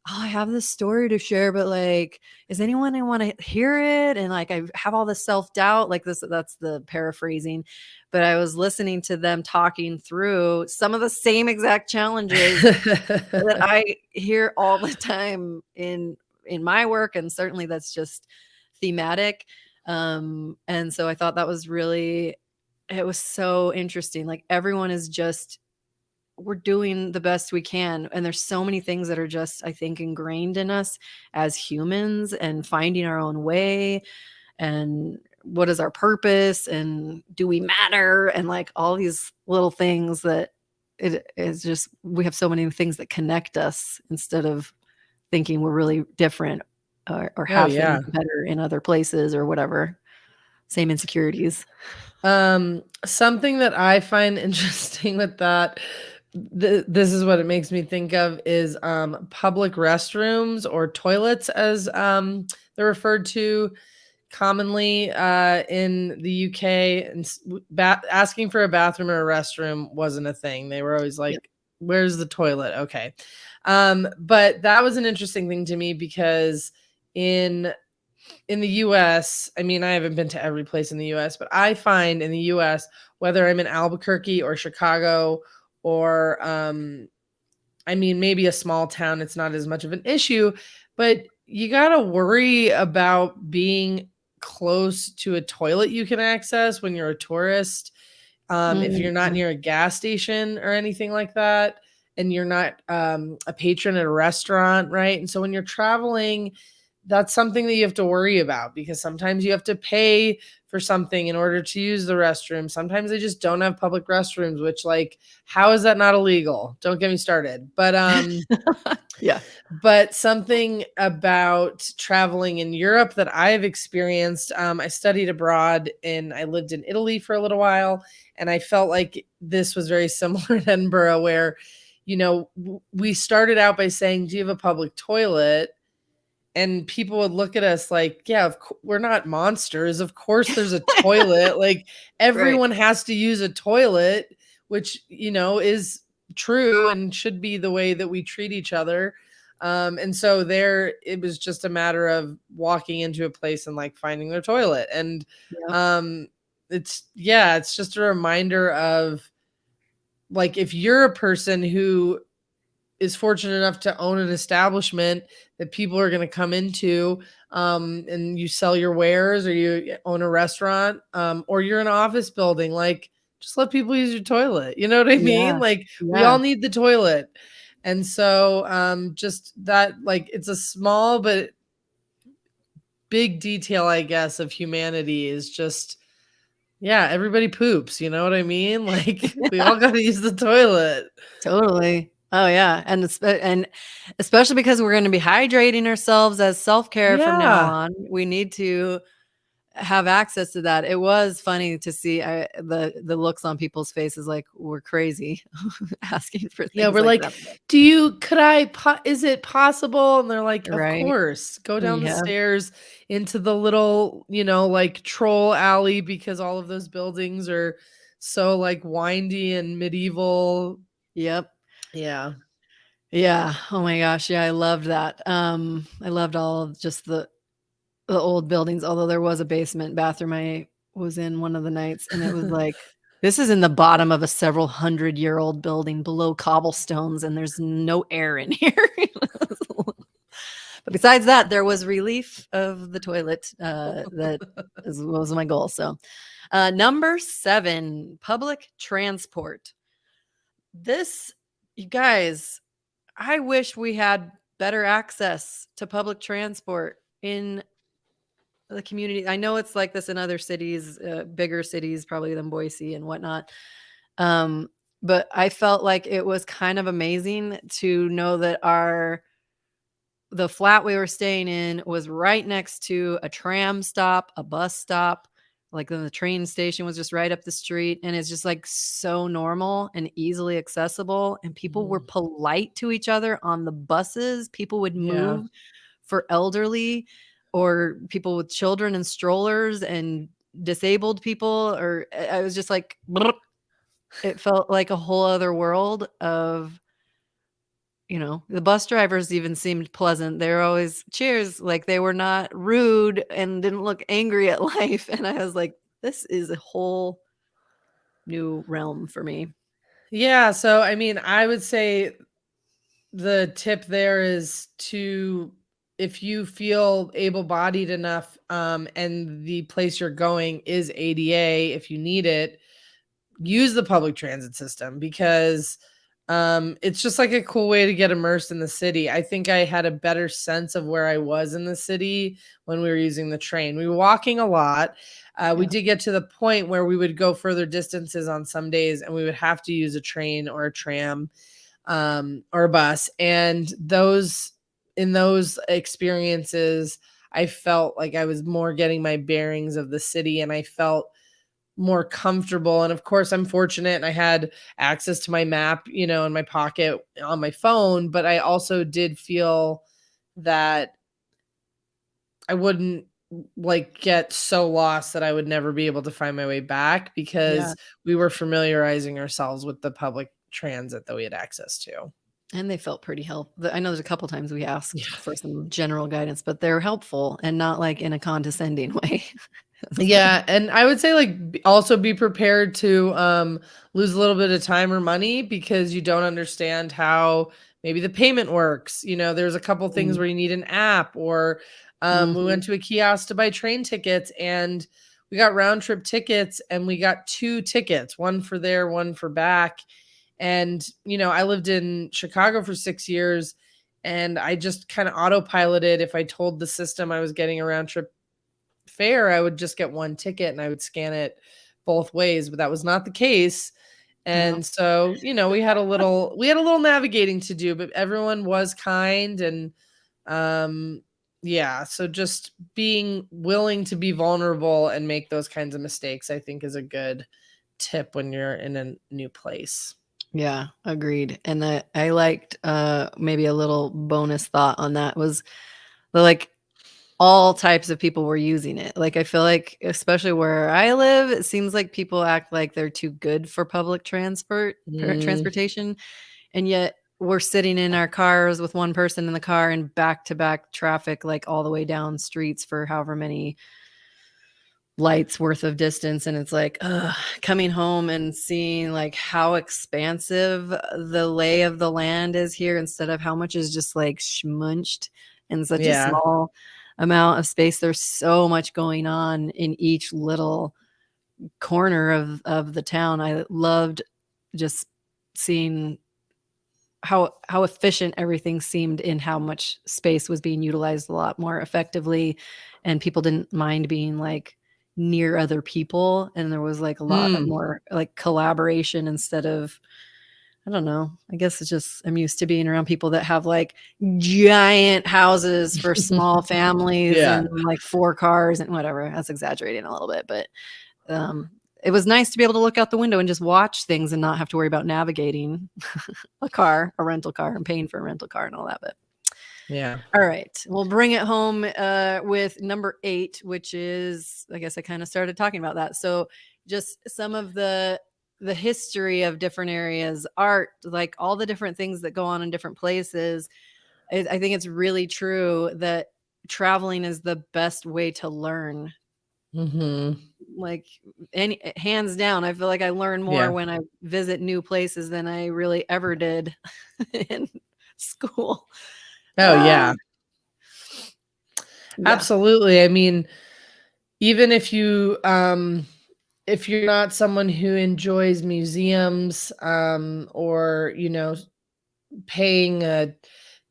S2: oh, I have this story to share, but like, is anyone I want to hear it? And like, I have all this self-doubt, like this, that's the paraphrasing, but I was listening to them talking through some of the same exact challenges that I hear all the time in my work. And certainly that's just thematic. And so I thought that was it was so interesting. Like everyone is just, we're doing the best we can. And there's so many things that are just, I think, ingrained in us as humans and finding our own way and what is our purpose and do we matter? And like all these little things that it is just, we have so many things that connect us instead of thinking we're really different or have things better in other places or whatever. Same insecurities.
S3: Something that I find interesting with that, this is what it makes me think of is public restrooms or toilets as they're referred to commonly in the UK, and asking for a bathroom or a restroom wasn't a thing. They were always like, where's the toilet? Okay. But that was an interesting thing to me because in the US, I mean, I haven't been to every place in the US, but I find in the US, whether I'm in Albuquerque or Chicago or I mean, maybe a small town, it's not as much of an issue, but you got to worry about being close to a toilet you can access when you're a tourist. If you're not near a gas station or anything like that, and you're not a patron at a restaurant, right? And so when you're traveling, that's something that you have to worry about because sometimes you have to pay for something in order to use the restroom. Sometimes they just don't have public restrooms, which like, how is that not illegal? Don't get me started. But
S2: yeah.
S3: But something about traveling in Europe that I've experienced, I studied abroad and I lived in Italy for a little while. And I felt like this was very similar to Edinburgh where, you know, we started out by saying, do you have a public toilet? And people would look at us like, yeah, we're not monsters. Of course there's a toilet. Like everyone has to use a toilet, which, you know, is true and should be the way that we treat each other. And so it was just a matter of walking into a place and like finding their toilet. And it's just a reminder of like, if you're a person who is fortunate enough to own an establishment that people are going to come into, and you sell your wares, or you own a restaurant, or you're in an office building, like just let people use your toilet. You know what I mean? Like we all need the toilet. And so, just that, like, it's a small, but big detail, I guess, of humanity is just, everybody poops. You know what I mean? Like we all got to use the toilet.
S2: Totally. Oh yeah. And especially because we're going to be hydrating ourselves as self-care from now on. We need to have access to that. It was funny to see the looks on people's faces like we're crazy asking for things.
S3: Yeah, we're like is it possible? And they're like, of course, go down the stairs into the little, you know, like troll alley because all of those buildings are so like windy and medieval.
S2: Yep.
S3: Yeah.
S2: Yeah. Oh my gosh. Yeah, I loved that. I loved all of just the old buildings, although there was a basement bathroom I was in one of the nights, and it was like, this is in the bottom of a several 100-year-old building below cobblestones, and there's no air in here. But besides that, there was relief of the toilet. That was my goal. So number 7, public transport. This, you guys, I wish we had better access to public transport in the community. I know it's like this in other cities, bigger cities probably than Boise and whatnot. Um, but I felt like it was kind of amazing to know that the flat we were staying in was right next to a tram stop, a bus stop. Like then the train station was just right up the street. And it's just like so normal and easily accessible. And people were polite to each other on the buses. People would
S3: Yeah.
S2: move for elderly or people with children and strollers and disabled people. Or I was just like, it felt like a whole other world of, the bus drivers even seemed pleasant. They were always cheers, like they were not rude and didn't look angry at life. And I was like, this is a whole new realm for me.
S3: Yeah. So, I mean, I would say the tip there is to, if you feel able-bodied enough, and the place you're going is ADA, if you need it, use the public transit system because it's just like a cool way to get immersed in the city. I think I had a better sense of where I was in the city when we were using the train. We were walking a lot. We did get to the point where we would go further distances on some days and we would have to use a train or a tram, or a bus. And in those experiences, I felt like I was more getting my bearings of the city and I felt more comfortable. And of course, I'm fortunate and I had access to my map, in my pocket on my phone, but I also did feel that I wouldn't like get so lost that I would never be able to find my way back
S2: Yeah.
S3: because we were familiarizing ourselves with the public transit that we had access to.
S2: And they felt pretty helpful. I know there's a couple times we asked
S3: Yeah.
S2: for some general guidance, but they're helpful and not like in a condescending way.
S3: Yeah, and I would say like also be prepared to lose a little bit of time or money because you don't understand how maybe the payment works. There's a couple things where you need an app or we
S2: Mhm.
S3: went to a kiosk to buy train tickets and we got round trip tickets and we got 2 tickets, one for there, one for back. And I lived in Chicago for 6 years and I just kind of autopiloted. If I told the system I was getting a round trip fare, I would just get 1 ticket and I would scan it both ways, but that was not the case.
S2: No.
S3: And so, we had a little navigating to do, but everyone was kind and yeah, so just being willing to be vulnerable and make those kinds of mistakes, I think is a good tip when you're in a new place.
S2: Yeah, agreed. And I liked maybe a little bonus thought on that was like all types of people were using it. Like I feel like especially where I live, it seems like people act like they're too good for public
S3: Mm,
S2: transportation, and yet we're sitting in our cars with one person in the car and back-to-back traffic like all the way down streets for however many lights worth of distance. And it's like coming home and seeing like how expansive the lay of the land is here instead of how much is just like schmunched in such a
S3: yeah.
S2: small amount of space. There's so much going on in each little corner of the town. I loved just seeing how efficient everything seemed in how much space was being utilized a lot more effectively, and people didn't mind being like near other people, and there was like a lot of
S3: Mm.
S2: more like collaboration instead of, I don't know, I guess it's just I'm used to being around people that have like giant houses for small families
S3: Yeah.
S2: and like 4 cars and whatever. That's exaggerating a little bit, but um, it was nice to be able to look out the window and just watch things and not have to worry about navigating a rental car and paying for a rental car and all that. But
S3: Yeah.
S2: all right, we'll bring it home with number 8, which is, I guess I kind of started talking about that. So just some of the history of different areas, art, like all the different things that go on in different places. I think it's really true that traveling is the best way to learn.
S3: Mhm.
S2: Like any hands down, I feel like I learn more
S3: Yeah.
S2: when I visit new places than I really ever did in school.
S3: Oh,
S2: Ah,
S3: yeah.
S2: yeah.
S3: Absolutely. I mean, even if you're not someone who enjoys museums, or, paying a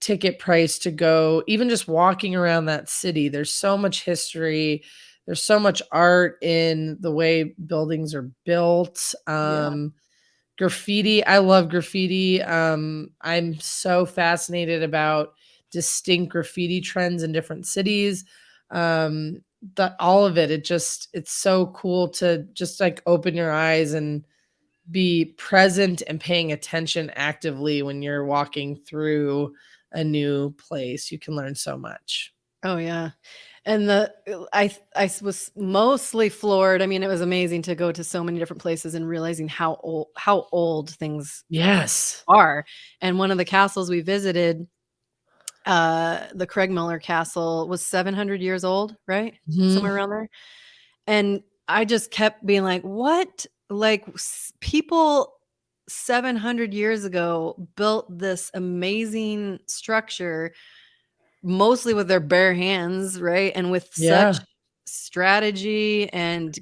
S3: ticket price to go, even just walking around that city. There's so much history. There's so much art in the way buildings are built.
S2: Yeah.
S3: Graffiti. I love graffiti. I'm so fascinated about distinct graffiti trends in different cities. That all of it, it's so cool to just like open your eyes and be present and paying attention actively when you're walking through a new place. You can learn so much.
S2: Oh yeah. And was mostly floored. I mean, it was amazing to go to so many different places and realizing how old things
S3: Yes.
S2: are. And one of the castles we visited, the Craig Miller Castle, was 700 years old, right?
S3: Mhm.
S2: Somewhere around there. And I just kept being like, what? Like people 700 years ago built this amazing structure mostly with their bare hands, right? And with such
S3: Yeah.
S2: strategy and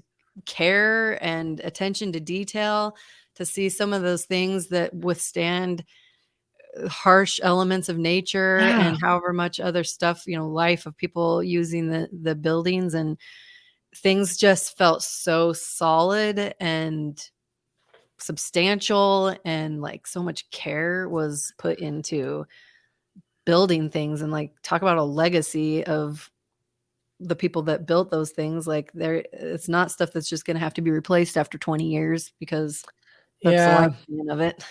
S2: care and attention to detail to see some of those things that withstand harsh elements of nature
S3: Yeah.
S2: and however much other stuff, life of people using the buildings, and things just felt so solid and substantial, and like so much care was put into building things, and like talk about a legacy of the people that built those things. Like it's not stuff that's just going to have to be replaced after 20 years because that's the
S3: Yeah.
S2: lifespan of it.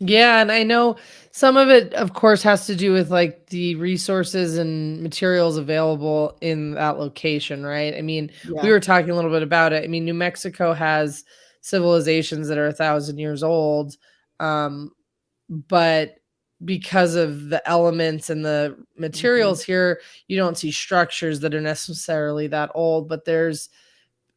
S3: Yeah, and I know some of it, of course, has to do with like the resources and materials available in that location, right? I mean, we
S2: Yeah.
S3: were talking a little bit about it. I mean, New Mexico has civilizations that are 1,000 years old, um, but because of the elements and the
S2: Mhm.
S3: materials here, you don't see structures that are necessarily that old, but there's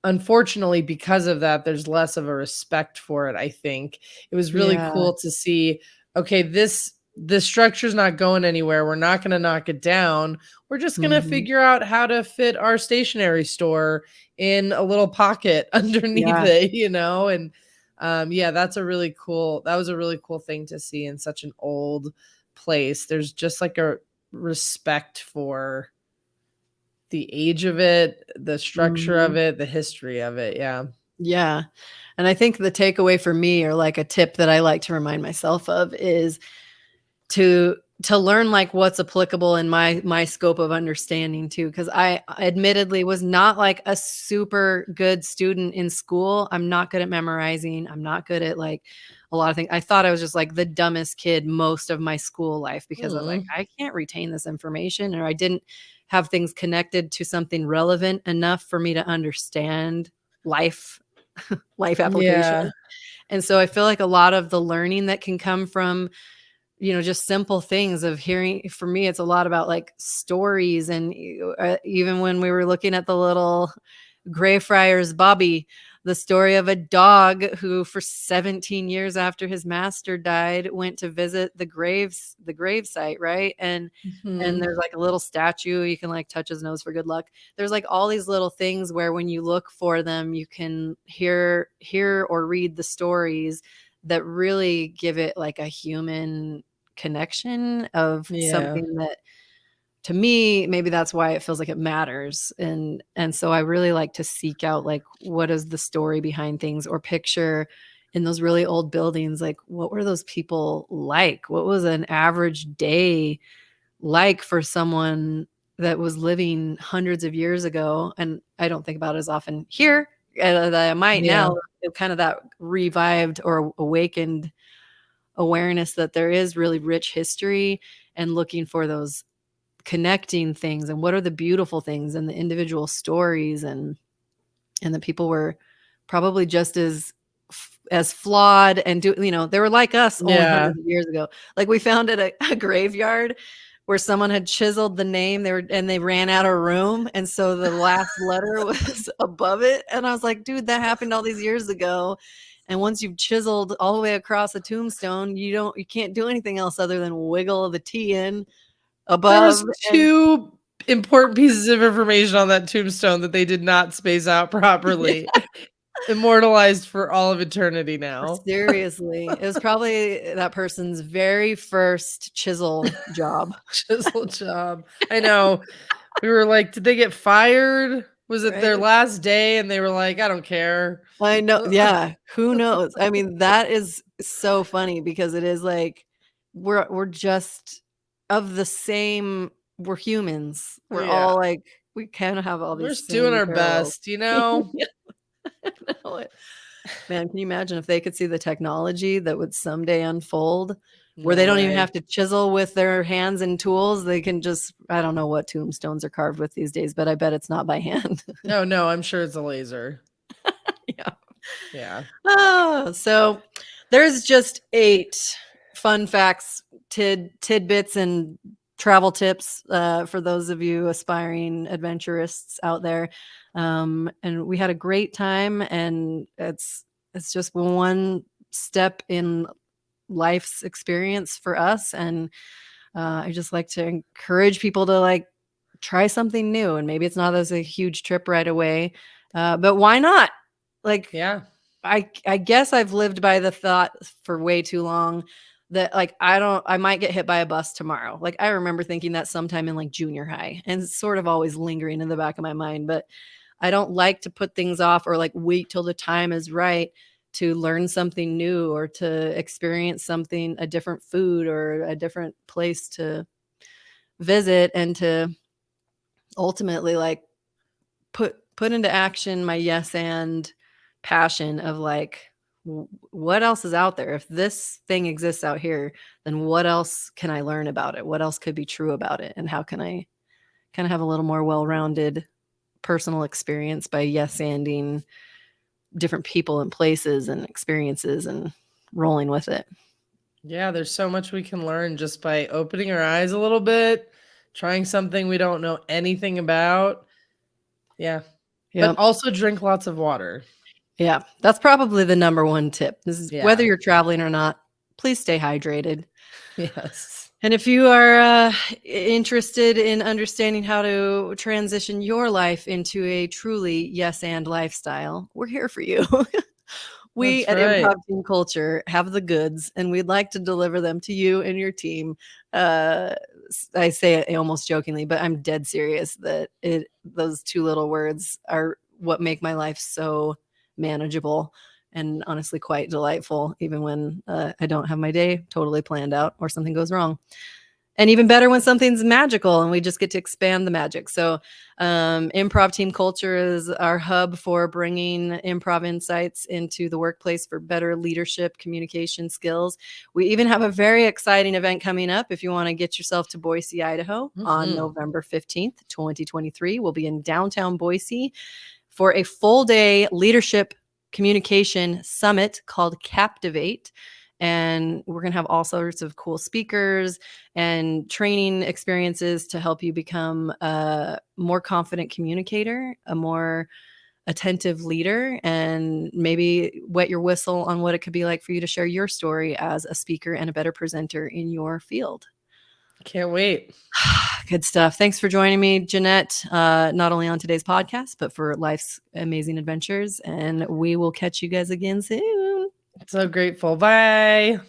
S3: unfortunately, because of that, there's less of a respect for it, I think. It was really
S2: Yeah.
S3: cool to see, okay, this structure's not going anywhere. We're not gonna knock it down. We're just gonna
S2: Mhm.
S3: figure out how to fit our stationery store in a little pocket underneath
S2: Yeah.
S3: it, And yeah, that was a really cool thing to see in such an old place. There's just like a respect for the age of it, the structure of
S2: Mhm.
S3: it, the history of it, yeah.
S2: Yeah. And I think the takeaway for me, or like a tip that I like to remind myself of, is to learn like what's applicable in my scope of understanding too, because I admittedly was not like a super good student in school. I'm not good at memorizing. I'm not good at like a lot of things. I thought I was just like the dumbest kid most of my school life because I was like,
S3: Mm,
S2: I can't retain this information, or I didn't have things connected to something relevant enough for me to understand life life application.
S3: yeah,
S2: And so I feel like a lot of the learning that can come from, just simple things of hearing. For me, it's a lot about like stories. And even when we were looking at the little Greyfriars Bobby, the story of a dog who for 17 years after his master died went to visit the grave site, right? And
S3: mhm,
S2: there's like a little statue, you can like touch his nose for good luck. There's like all these little things where when you look for them, you can hear or read the stories that really give it like a human connection of
S3: yeah,
S2: something that, to me, maybe that's why it feels like it matters. And so I really like to seek out like what is the story behind things, or picture in those really old buildings, like what were those people like? What was an average day like for someone that was living hundreds of years ago? And I don't think about it as often here that I might
S3: yeah,
S2: now. Kind of that revived or awakened awareness that there is really rich history, and looking for those connecting things, and what are the beautiful things and the individual stories, and the people were probably just as flawed, and they were like us only
S3: yeah.
S2: hundreds of years ago. Like we found at a graveyard where someone had chiseled the name, they ran out of room, and so the last letter was above it, and I was like, dude, that happened all these years ago. And once you've chiseled all the way across a tombstone, you can't do anything else other than wiggle the T in
S3: There
S2: above.
S3: was
S2: And
S3: 2 important pieces of information on that tombstone that they did not space out properly. immortalized for all of eternity now.
S2: Seriously. It was probably that person's very first chisel job.
S3: Chisel job. I know. We were like, did they get fired? Was it their
S2: Right?
S3: last day? And they were like, I don't care.
S2: I know. Yeah. Who knows? I mean, that is so funny because it is like we're just of the same. We're humans. We're
S3: Yeah.
S2: all like we kind of have all
S3: We're
S2: these
S3: just doing
S2: same
S3: our
S2: parallels.
S3: best, you know?
S2: Yeah, I know it. Man, can you imagine if they could see the technology that would someday unfold where they
S3: No
S2: don't even
S3: way.
S2: have to chisel with their hands and tools? They can just, I don't know what tombstones are carved with these days, but I bet it's not by hand.
S3: No, I'm sure it's a laser.
S2: Yeah.
S3: Yeah.
S2: Oh, so there's just 8 fun facts, tidbits, and travel tips for those of you aspiring adventurists out there. And we had a great time, and it's just one step in life's experience for us. And I just like to encourage people to like try something new. And maybe it's not as a huge trip right away, but why not? Like,
S3: Yeah.
S2: I guess I've lived by the thought for way too long that like I might get hit by a bus tomorrow. Like I remember thinking that sometime in like junior high, and it's sort of always lingering in the back of my mind, but I don't like to put things off or like wait till the time is right to learn something new or to experience something, a different food or a different place to visit, and to ultimately like put into action my yes and passion of like what else is out there. If this thing exists out here, then what else can I learn about it? What else could be true about it? And how can I kind of have a little more well-rounded personal experience by yes-anding different people and places and experiences and rolling with it.
S3: Yeah, there's so much we can learn just by opening our eyes a little bit, trying something we don't know anything about. Yeah.
S2: Yeah.
S3: But also drink lots of water.
S2: Yeah. That's probably the number one tip. This is whether
S3: Yeah.
S2: you're traveling or not, please stay hydrated.
S3: Yes.
S2: And if you are interested in understanding how to transition your life into a truly yes and lifestyle, we're here for you. We
S3: That's
S2: at
S3: right.
S2: Improv Team Culture have the goods, and we'd like to deliver them to you and your team. I say it almost jokingly, but I'm dead serious that those 2 little words are what make my life so manageable and honestly quite delightful, even when I don't have my day totally planned out or something goes wrong. And even better when something's magical and we just get to expand the magic. So Improv Team Culture is our hub for bringing improv insights into the workplace for better leadership communication skills. We even have a very exciting event coming up. If you want to get yourself to Boise, Idaho on November 15th, 2023, we'll be in downtown Boise for a full day leadership communication summit called Captivate. And we're going to have all sorts of cool speakers and training experiences to help you become a more confident communicator, a more attentive leader, and maybe wet your whistle on what it could be like for you to share your story as a speaker and a better presenter in your field.
S3: Can't wait.
S2: Good stuff. Thanks for joining me, Jeanette, not only on today's podcast, but for life's amazing adventures. And we will catch you guys again soon.
S3: So grateful. Bye.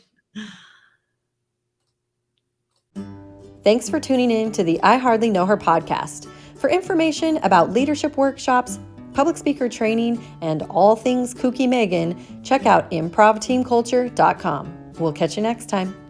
S2: Thanks for tuning in to the I Hardly Know Her podcast. For information about leadership workshops, public speaker training, and all things kooky Megan, check out improvteamculture.com. We'll catch you next time.